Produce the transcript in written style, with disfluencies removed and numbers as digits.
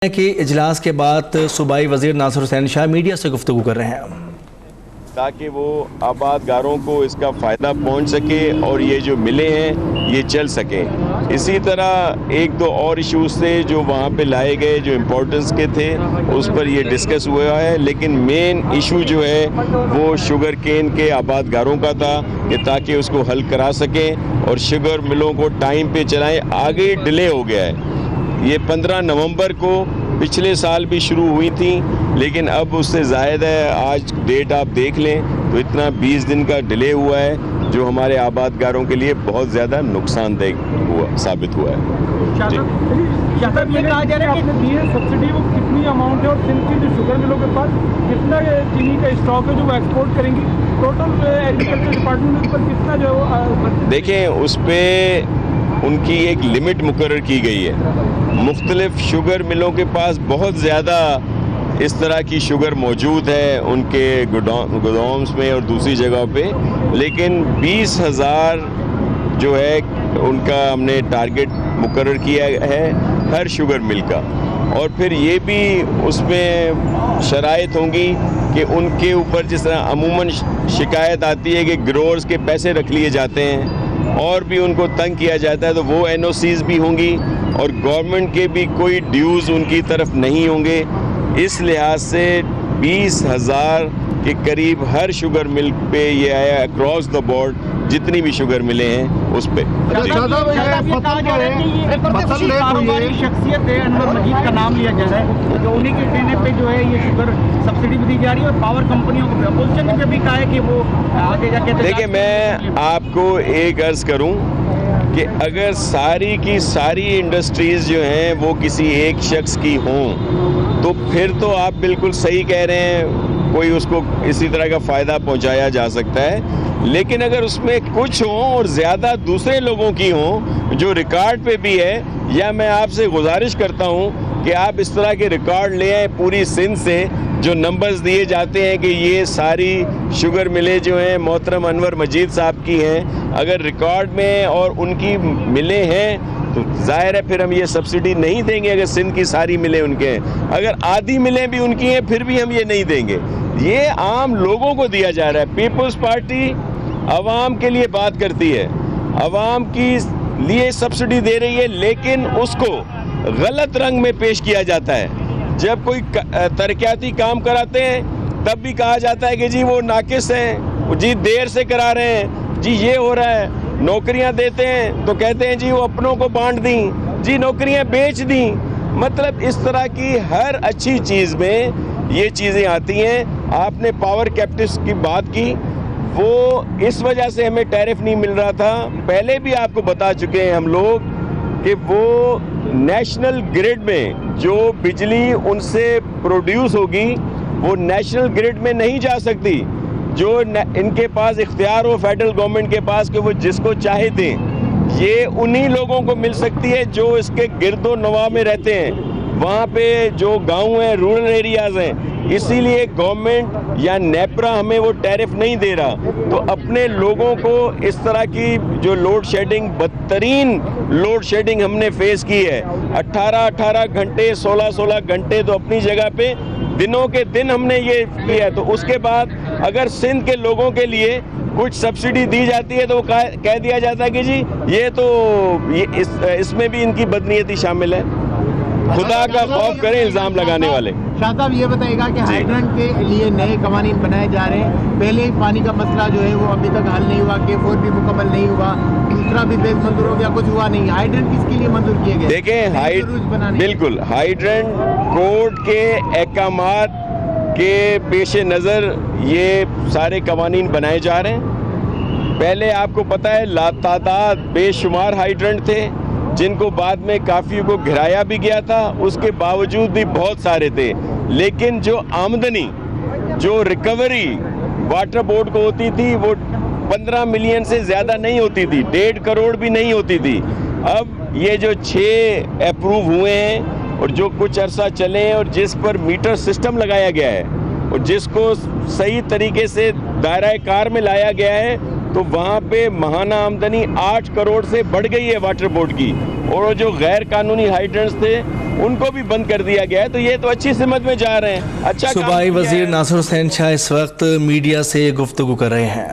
कि इजलास के बाद सूबाई वज़ीर नासिर हुसैन शाह मीडिया से गुफ्तगू कर रहे हैं ताकि वो आबादगारों को इसका फ़ायदा पहुंच सके और ये जो मिले हैं ये चल सकें। इसी तरह एक दो और इश्यूज थे जो वहाँ पे लाए गए जो इम्पोर्टेंस के थे, उस पर ये डिस्कस हुआ है, लेकिन मेन इशू जो है वो शुगर केन के आबादगारों का था कि ताकि उसको हल करा सकें और शुगर मिलों को टाइम पे चलाएं। आगे डिले हो गया है, ये 15 नवंबर को पिछले साल भी शुरू हुई थी, लेकिन अब उससे ज़ायद है। आज डेट आप देख लें तो इतना 20 दिन का डिले हुआ है जो हमारे आबादगारों के लिए बहुत ज़्यादा नुकसानदेह साबित हुआ है। ये कहा जा रहा है कि आपने दी है सब्सिडी, वो कितनी अमाउंट है और सिंध की जो शुगर मिलों के पास कितना चीनी का स्टॉक है जो वो एक्सपोर्ट करेंगी? टोटल एग्रीकल्चर डिपार्टमेंट पर कितना जो है देखें, उस पर उनकी एक लिमिट मुकर्रर की गई है। मुख्तलिफ शुगर मिलों के पास बहुत ज़्यादा इस तरह की शुगर मौजूद है उनके गोदाम्स में और दूसरी जगह पे, लेकिन 20,000 जो है उनका हमने टारगेट मुकर्रर किया है हर शुगर मिल का। और फिर ये भी उसमें शराइत होंगी कि उनके ऊपर जिस तरह अमूमन शिकायत आती है कि ग्रोअर्स के पैसे रख लिए जाते हैं और भी उनको तंग किया जाता है, तो वो एनओसीज भी होंगी और गवर्नमेंट के भी कोई ड्यूज़ उनकी तरफ नहीं होंगे। इस लिहाज से 20,000 के करीब हर शुगर मिल पे ये आया अक्रॉस द बोर्ड, जितनी भी शुगर मिले हैं उस पे। शख्सियत है अनवर मजीद का नाम लिया जा रहा है, जो उन्हीं के कहने पे जो है ये शुगर सब्सिडी भी दी जा रही है और पावर कंपनियों को अपोजिशन ने भी कहा है कि वो आगे जाके। देखिए, मैं आपको एक अर्ज करूं कि अगर सारी की सारी इंडस्ट्रीज़ जो हैं वो किसी एक शख्स की हों तो फिर तो आप बिल्कुल सही कह रहे हैं, कोई उसको इसी तरह का फ़ायदा पहुंचाया जा सकता है। लेकिन अगर उसमें कुछ हों और ज़्यादा दूसरे लोगों की हों जो रिकॉर्ड पे भी है, या मैं आपसे गुजारिश करता हूं कि आप इस तरह के रिकॉर्ड ले आएँ पूरी सिंध से, जो नंबर्स दिए जाते हैं कि ये सारी शुगर मिलें जो हैं मोहतरम अनवर मजीद साहब की हैं, अगर रिकॉर्ड में और उनकी मिलें हैं तो जाहिर है फिर हम ये सब्सिडी नहीं देंगे। अगर सिंध की सारी मिलें उनके हैं, अगर आधी मिलें भी उनकी हैं, फिर भी हम ये नहीं देंगे। ये आम लोगों को दिया जा रहा है। पीपल्स पार्टी अवाम के लिए बात करती है, अवाम की लिए सब्सिडी दे रही है, लेकिन उसको गलत रंग में पेश किया जाता है। जब कोई तरक्याती काम कराते हैं तब भी कहा जाता है कि जी वो नाकिस हैं, जी देर से करा रहे हैं, जी ये हो रहा है। नौकरियां देते हैं तो कहते हैं जी वो अपनों को बांट दी, जी नौकरियां बेच दी। मतलब इस तरह की हर अच्छी चीज़ में ये चीज़ें आती हैं। आपने पावर कैप्टिव्स की बात की, वो इस वजह से हमें टैरिफ नहीं मिल रहा था। पहले भी आपको बता चुके हैं हम लोग कि वो नेशनल ग्रिड में जो बिजली उनसे प्रोड्यूस होगी वो नेशनल ग्रिड में नहीं जा सकती। जो इनके पास इख्तियार हो फेडरल गवर्नमेंट के पास कि वो जिसको चाहे दें, ये उन्हीं लोगों को मिल सकती है जो इसके गिरदो नवा में रहते हैं, वहाँ पे जो गांव हैं, रूरल एरियाज हैं। इसीलिए गवर्नमेंट या नेपरा हमें वो टैरिफ नहीं दे रहा। तो अपने लोगों को इस तरह की जो लोड शेडिंग, बदतरीन लोड शेडिंग हमने फेस की है, 18-18 घंटे 16-16 घंटे तो अपनी जगह पे दिनों के दिन हमने ये किया है। तो उसके बाद अगर सिंध के लोगों के लिए कुछ सब्सिडी दी जाती है तो वो कह दिया जाता है कि जी ये तो इसमें भी इनकी बदनीयती शामिल है। खुदा का खौफ करें इल्ज़ाम लगाने वाले। शाह साहब ये बताएगा कि हाइड्रेंट के लिए नए कवानीन बनाए जा रहे हैं, पहले ही पानी का मसला जो है वो अभी तक हल नहीं हुआ, K4 भी मुकम्मल नहीं हुआ, दूसरा भी बेस मंजूर हो गया, कुछ हुआ नहीं। हाइड्रेंट किसके लिए मंजूर किए गए? देखें, बिल्कुल हाइड्रेंट कोर्ट के अहकामात के पेश नज़र ये सारे कवानीन बनाए जा रहे हैं। पहले आपको पता है लातादाद बेशुमार हाइड्रेंट थे जिनको बाद में काफ़ी को घिराया भी गया था, उसके बावजूद भी बहुत सारे थे। लेकिन जो आमदनी, जो रिकवरी वाटर बोर्ड को होती थी वो 15 मिलियन से ज़्यादा नहीं होती थी, 1.5 करोड़ भी नहीं होती थी। अब ये जो 6 अप्रूव हुए हैं और जो कुछ अरसा चले हैं और जिस पर मीटर सिस्टम लगाया गया है और जिसको सही तरीके से दायरा कार में लाया गया है, तो वहाँ पे महाना आमदनी 8 करोड़ से बढ़ गई है वाटर बोर्ड की। और जो गैर कानूनी हाइड्रेंट्स थे उनको भी बंद कर दिया गया है। तो ये तो अच्छी सिमत में जा रहे हैं, अच्छा काम सूबाई किया वजीर है। नासिर हुसैन शाह इस वक्त मीडिया से गुफ्तगू कर रहे हैं।